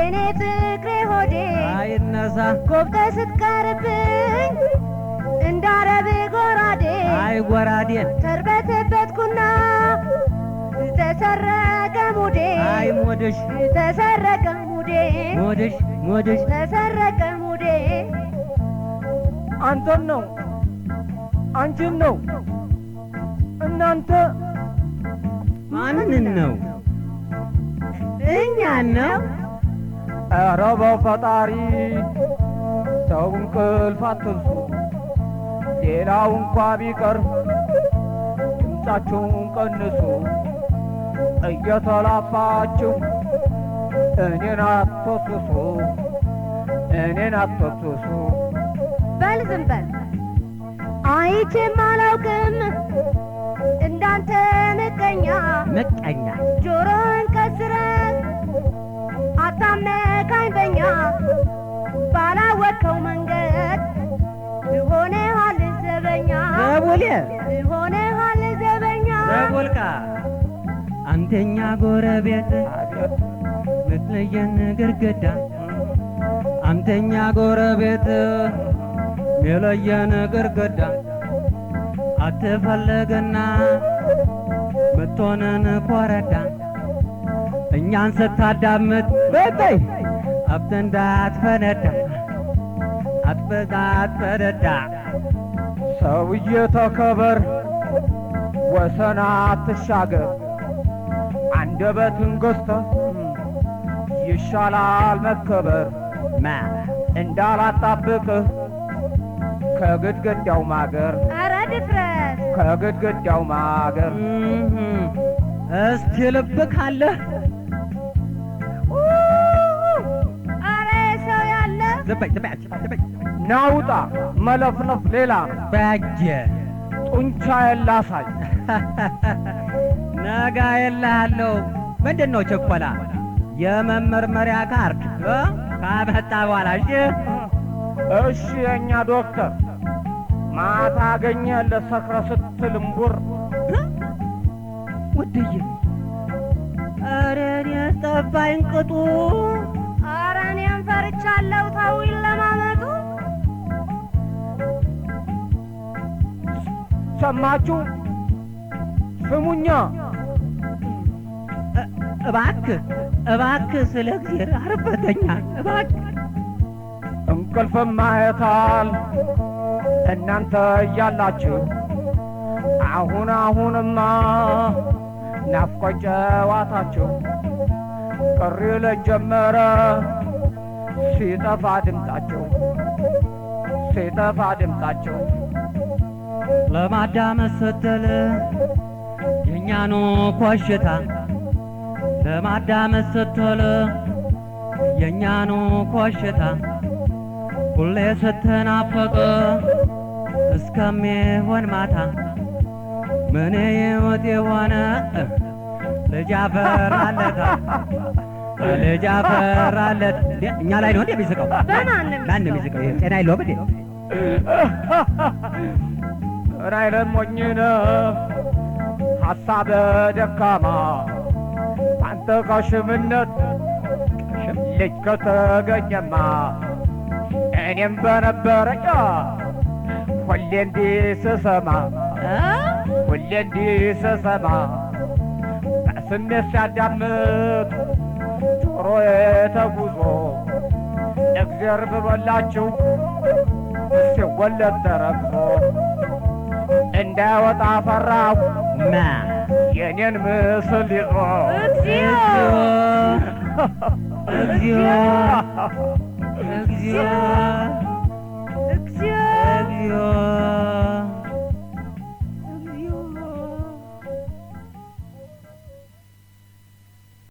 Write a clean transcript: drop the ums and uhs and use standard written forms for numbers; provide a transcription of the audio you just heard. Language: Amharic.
የኔ ፍቅሬ ሆዴ አይነሳ ጎብጠህ ስትቀርብኝ እንዳረብ ጎራዴ አይ ጎራዴ ተርበተበትኩና ተሰረቀ ሙዴ አይ ሞድሽ ተሰረቀ ሙዴ ሞድሽ ተሰረቀ ሙዴ አንተን ነው አንቺን ነው እናንተ ማንን ነው እኛን ነው ኧረ በፈጣሪ ሰው እንቅልፍ አትንሱ ሌላው እንኳ ቢቀር ድምፃችሁን ቀንሱ እየተላፋችሁ እኔን አትወስሱ እኔን አትወስሱ በል ዝም በል አይቼም አላውቅም እንዳንተ ምቀኛ ጆሮህን ቀስረህ አታምነካኝ በኛ ባላወቅከው መንገድ ሆነሃል ዘበኛ ዘቡሌ ሆነሃል ዘበኛ ዘቡልቃ አንተኛ ጎረቤት ምትለየን ግርግዳ አንተኛ ጎረቤት የለየን ግርግዳ አትፈልግና ምትሆነን ኮረዳ እኛን ስታዳምጥ በይ አብተ እንዳትፈነዳ አትፈነዳ ሰውዬ ተከበር ወሰን አትሻገር አንደበትን ገዝተህ ይሻላል መከበር ማ እንዳላጣብቅህ ከግድግዳው ማገር ኧረ ድፍረት ከግድግዳው ማገር እስቲ ልብ ካለህ ኧረ ሰው ያለ ዝበይ ናውጣ መለፍለፍ ሌላ ባጀ ጡንቻ የላሳይ ነጋ የለሃለው ምንድን ነው ችኮላ የመመርመሪያ ካርድ ካመጣ በኋላ እሺ የእኛ ዶክተር ማታ አገኘ ለሰክረ ስትል እምቡር ውድዬ ኧረ እኔስ ጠፋኝ ቅጡ ኧረ እኔም ፈርቻለሁ ተውኝ ለማመጡ ሰማችሁ ስሙኛ እባክህ ስለ እግዚአብሔር አርበተኛ እባክህ እንቅልፍም ማየታል እናንተ እያላችሁ አሁንማ ናፍቆ ጨዋታችሁ ቅር ለጀመረ ሲጠፋ ድምፃችሁ ለማዳመጥ ስትል የእኛኑ ኮሽታ ለማዳመጥ ስትል የእኛኑ ኮሽታ ሁሌ ስትናፈቅ እስከሚሆን ማታ ምን ይወት የሆነ ልጅ አፈራለት ልጅ አፈራለት እኛ ላይ ነው የሚስቀው ማን ነው የሚስቀው ጤና የለውም እንዴ ራይለን ሞኝነ ሐሳብ ደካማ አንተ ከሽምነት ልጅ ከተገኘማ እኔም በነበረኛ ሁሌ እንዲህ ስሰማ በስሜት ሲያዳምጥ ጆሮዬ ተጉዞ እግዜር ብሎላችሁ ሲወለድ ተረግዞ እንዳይወጣ ፈራሁ የኔን ምስል ይዞ እግዚኦ